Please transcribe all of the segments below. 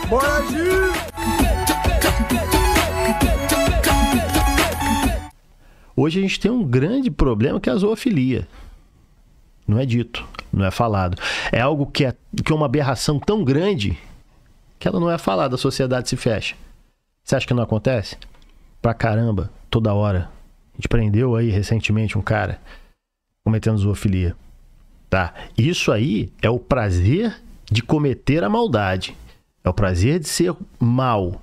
Bora, Gil! Hoje a gente tem um grande problema que é a zoofilia. Não é dito, não é falado. É algo que é uma aberração tão grande que ela não é falada, a sociedade se fecha. Você acha que não acontece? Pra caramba, toda hora. A gente prendeu aí recentemente um cara cometendo zoofilia. Tá? Isso aí é o prazer de cometer a maldade. É o prazer de ser mal.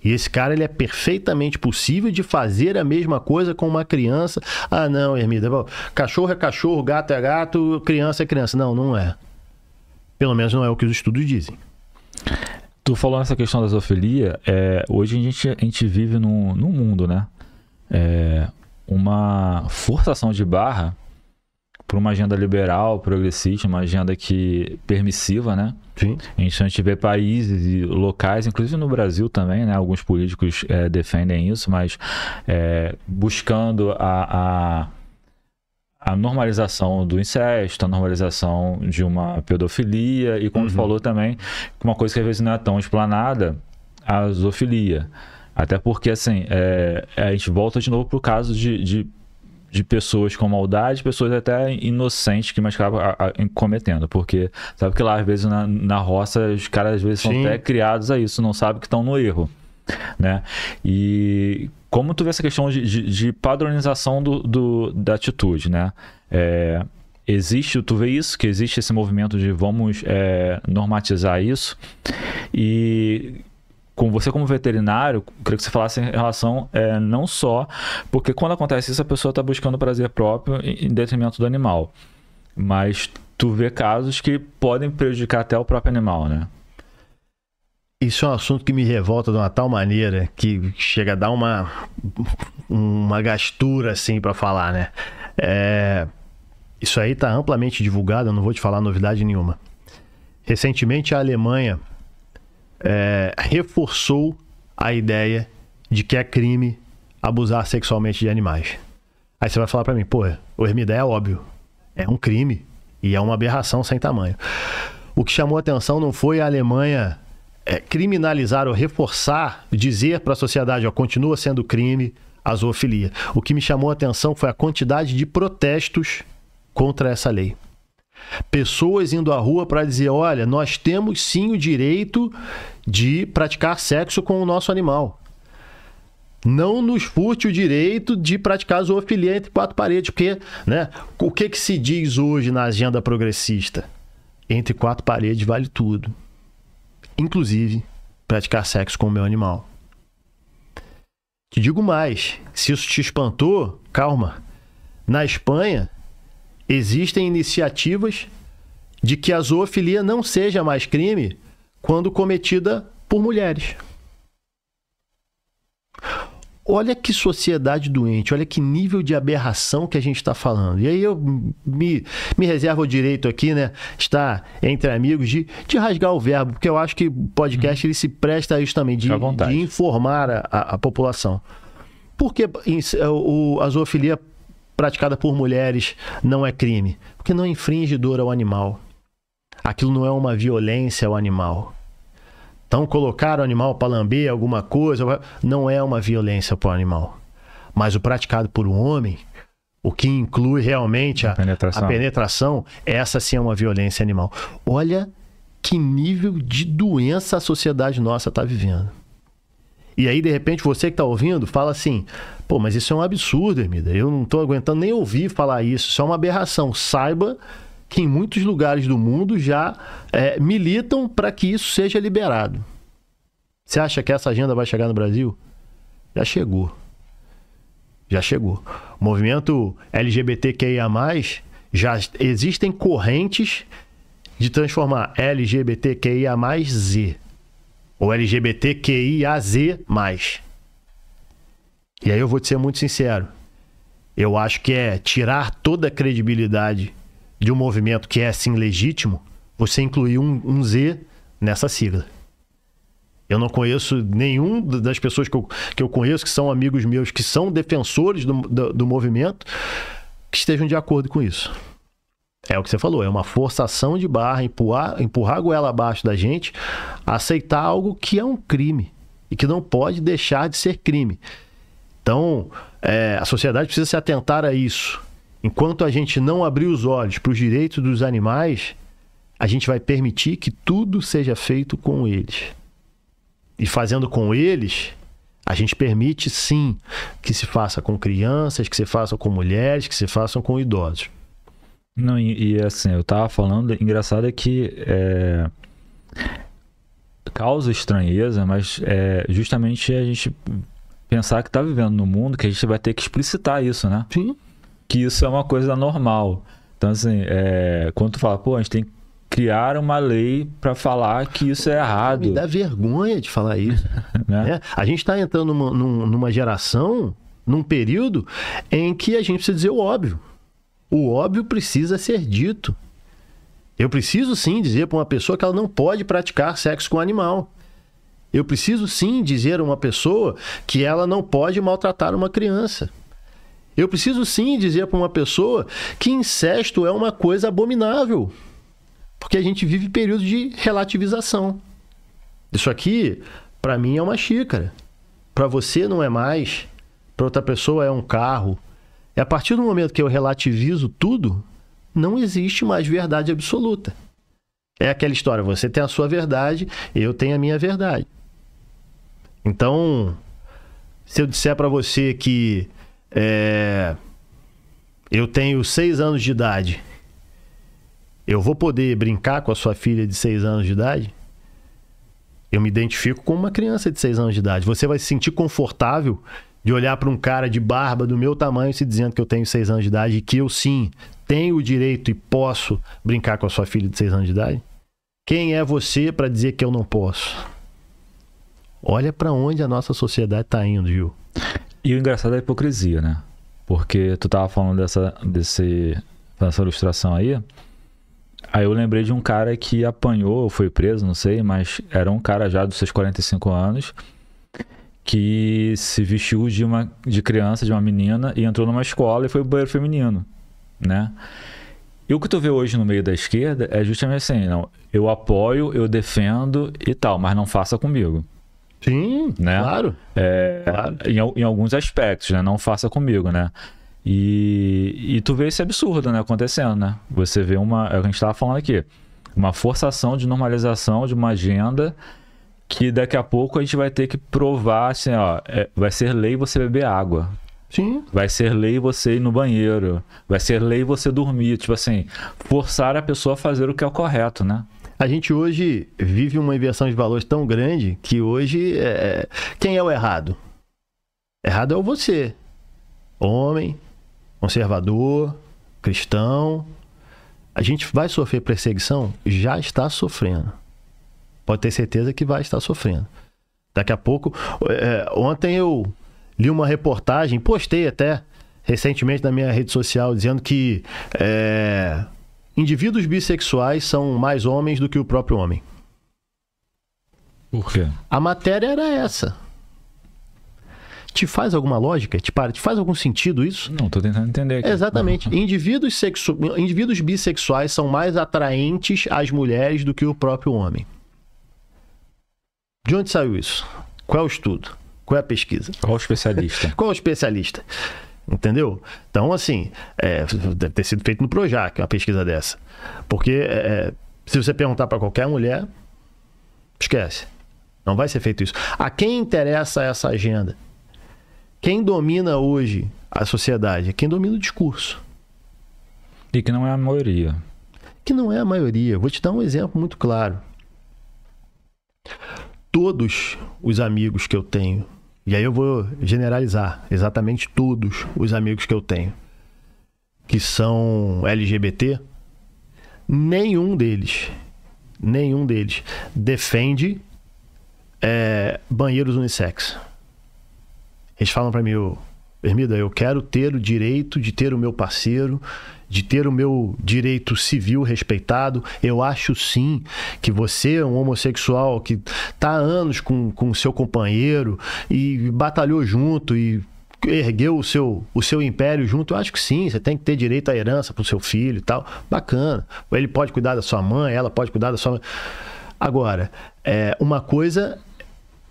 E esse cara, ele é perfeitamente possível de fazer a mesma coisa com uma criança. Ah, não, Hermida, cachorro é cachorro, gato é gato, criança é criança. Não, não é. Pelo menos não é o que os estudos dizem. Tu falou nessa questão da zoofilia, hoje a gente vive num mundo, né? Uma forçação de barra por uma agenda liberal, progressista, uma agenda permissiva, né? Sim. A gente vê países e locais, inclusive no Brasil também, né? Alguns políticos defendem isso, mas buscando a normalização do incesto, a normalização de uma pedofilia e, como tu falou também, uma coisa que às vezes não é tão explanada, a zoofilia. Até porque, assim, a gente volta de novo pro caso de pessoas com maldade, pessoas até inocentes que mais acabam cometendo. Porque sabe que lá, às vezes, na roça, os caras às vezes são até criados a isso, não sabem que estão no erro, né? E como tu vê essa questão de padronização da atitude, né? Tu vê isso, que existe esse movimento de vamos normatizar isso. E com você como veterinário, queria que você falasse em relação não só... Porque quando acontece isso, a pessoa está buscando prazer próprio em detrimento do animal. Mas tu vê casos que podem prejudicar até o próprio animal, né? Isso é um assunto que me revolta de uma tal maneira que chega a dar uma gastura, assim, para falar, né? Isso aí está amplamente divulgado, eu não vou te falar novidade nenhuma. Recentemente, a Alemanha reforçou a ideia de que é crime abusar sexualmente de animais. Aí você vai falar para mim, pô, o Hermida, é óbvio, é um crime e é uma aberração sem tamanho. O que chamou a atenção não foi a Alemanha criminalizar ou reforçar, dizer para a sociedade, ó, continua sendo crime a zoofilia. O que me chamou a atenção foi a quantidade de protestos contra essa lei. Pessoas indo à rua para dizer, olha, nós temos sim o direito de praticar sexo com o nosso animal. Não nos furte o direito de praticar zoofilia entre quatro paredes, porque, né, o que se diz hoje na agenda progressista? Entre quatro paredes vale tudo. Inclusive, praticar sexo com o meu animal. Te digo mais, se isso te espantou, calma. Na Espanha, existem iniciativas de que a zoofilia não seja mais crime quando cometida por mulheres. Olha que sociedade doente, olha que nível de aberração que a gente está falando. E aí eu me reservo o direito aqui, né, estar entre amigos, de rasgar o verbo, porque eu acho que o podcast ele se presta a isso também, de informar a população. Por que a zoofilia praticada por mulheres não é crime? Porque não infringe dor ao animal. Aquilo não é uma violência ao animal. Então, colocar o animal para lamber alguma coisa não é uma violência para o animal. Mas o praticado por um homem, o que inclui realmente a penetração, essa sim é uma violência animal. Olha que nível de doença a sociedade nossa está vivendo. E aí, de repente, você que está ouvindo, fala assim, pô, mas isso é um absurdo, Hermida. Eu não estou aguentando nem ouvir falar isso. Isso é uma aberração. Saiba que em muitos lugares do mundo já militam para que isso seja liberado. Você acha que essa agenda vai chegar no Brasil? Já chegou. Já chegou. O movimento LGBTQIA+, já existem correntes de transformar LGBTQIA+Z ou LGBTQIAZ+. E aí eu vou te ser muito sincero. Eu acho que é tirar toda a credibilidade de um movimento que é assim legítimo, você incluir um Z nessa sigla. Eu não conheço nenhum das pessoas que eu conheço, que são amigos meus, que são defensores do movimento, que estejam de acordo com isso. É o que você falou, é uma forçação de barra, empurrar a goela abaixo da gente, aceitar algo que é um crime e que não pode deixar de ser crime. Então, a sociedade precisa se atentar a isso. Enquanto a gente não abrir os olhos para os direitos dos animais, a gente vai permitir que tudo seja feito com eles. E fazendo com eles, a gente permite, sim, que se faça com crianças, que se faça com mulheres, que se façam com idosos. Não, e assim, eu tava falando, engraçado é que causa estranheza, mas justamente a gente pensar que tá vivendo num mundo que a gente vai ter que explicitar isso, né? Sim. Que isso é uma coisa normal. Então, assim, quando tu fala, pô, a gente tem que criar uma lei para falar que isso é errado. Me dá vergonha de falar isso. Né? A gente tá entrando numa geração, num período em que a gente precisa dizer o óbvio. O óbvio precisa ser dito. Eu preciso sim dizer para uma pessoa que ela não pode praticar sexo com animal. Eu preciso sim dizer a uma pessoa que ela não pode maltratar uma criança. Eu preciso sim dizer para uma pessoa que incesto é uma coisa abominável. Porque a gente vive período de relativização. Isso aqui, para mim, é uma xícara. Para você não é mais. Para outra pessoa é um carro. E a partir do momento que eu relativizo tudo, não existe mais verdade absoluta. É aquela história, você tem a sua verdade, eu tenho a minha verdade. Então, se eu disser para você que eu tenho 6 anos de idade, eu vou poder brincar com a sua filha de 6 anos de idade? Eu me identifico com uma criança de 6 anos de idade. Você vai se sentir confortável de olhar para um cara de barba do meu tamanho se dizendo que eu tenho 6 anos de idade e que eu, sim, tenho o direito e posso brincar com a sua filha de 6 anos de idade? Quem é você para dizer que eu não posso? Olha para onde a nossa sociedade está indo, viu? E o engraçado é a hipocrisia, né? Porque tu tava falando dessa ilustração aí eu lembrei de um cara que apanhou, ou foi preso, não sei, mas era um cara já dos seus 45 anos que se vestiu de criança, de uma menina, e entrou numa escola e foi pro banheiro feminino, né? E o que tu vê hoje no meio da esquerda é justamente assim, não, eu apoio, eu defendo e tal, mas não faça comigo. Sim, né? Claro. Claro. Em alguns aspectos, né? Não faça comigo, né? E tu vê esse absurdo, né, acontecendo, né? Você vê é o que a gente estava falando aqui, uma forçação de normalização de uma agenda que daqui a pouco a gente vai ter que provar, assim, vai ser lei você beber água. Sim. Vai ser lei você ir no banheiro. Vai ser lei você dormir. Tipo assim, forçar a pessoa a fazer o que é o correto, né? A gente hoje vive uma inversão de valores tão grande que hoje, quem é o errado? Errado é você. Homem, conservador, cristão. A gente vai sofrer perseguição? Já está sofrendo. Pode ter certeza que vai estar sofrendo. Daqui a pouco... ontem eu li uma reportagem, postei até recentemente na minha rede social, dizendo que indivíduos bissexuais são mais homens do que o próprio homem. Por quê? A matéria era essa. Te faz alguma lógica? Te faz algum sentido isso? Não, tô tentando entender aqui. Exatamente. Indivíduos bissexuais são mais atraentes às mulheres do que o próprio homem. De onde saiu isso? Qual é o estudo? Qual é a pesquisa? Qual o especialista? Qual o especialista? Entendeu? Então, assim, deve ter sido feito no Projac uma pesquisa dessa. Porque se você perguntar para qualquer mulher, esquece. Não vai ser feito isso. A quem interessa essa agenda? Quem domina hoje a sociedade? É quem domina o discurso. E que não é a maioria. Que não é a maioria. Vou te dar um exemplo muito claro. Todos os amigos que eu tenho, e aí eu vou generalizar, exatamente todos os amigos que eu tenho, que são LGBT, nenhum deles defende banheiros unissex. Eles falam para mim, Hermida, eu quero ter o direito de ter o meu parceiro, de ter o meu direito civil respeitado. Eu acho sim que você é um homossexual que está há anos com o seu companheiro e batalhou junto e ergueu o seu império junto? Eu acho que sim, você tem que ter direito à herança pro seu filho e tal. Bacana. Ele pode cuidar da sua mãe, ela pode cuidar da sua mãe. Agora, uma coisa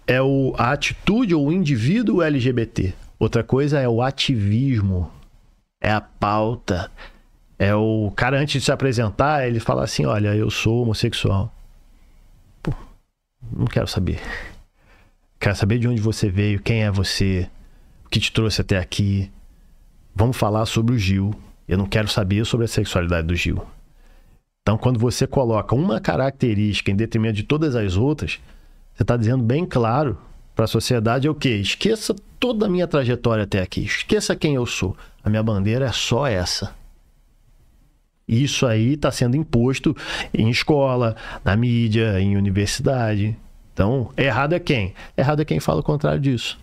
é a atitude ou o indivíduo LGBT. Outra coisa é o ativismo. É a pauta. É o cara, antes de se apresentar, ele fala assim, olha, eu sou homossexual. Pô, não quero saber. Quero saber de onde você veio, quem é você, o que te trouxe até aqui. Vamos falar sobre o Gil. Eu não quero saber sobre a sexualidade do Gil. Então, quando você coloca uma característica em detrimento de todas as outras, você está dizendo bem claro para a sociedade o quê? Esqueça toda a minha trajetória até aqui. Esqueça quem eu sou. A minha bandeira é só essa. Isso aí está sendo imposto em escola, na mídia, em universidade. Então, errado é quem? Errado é quem fala o contrário disso.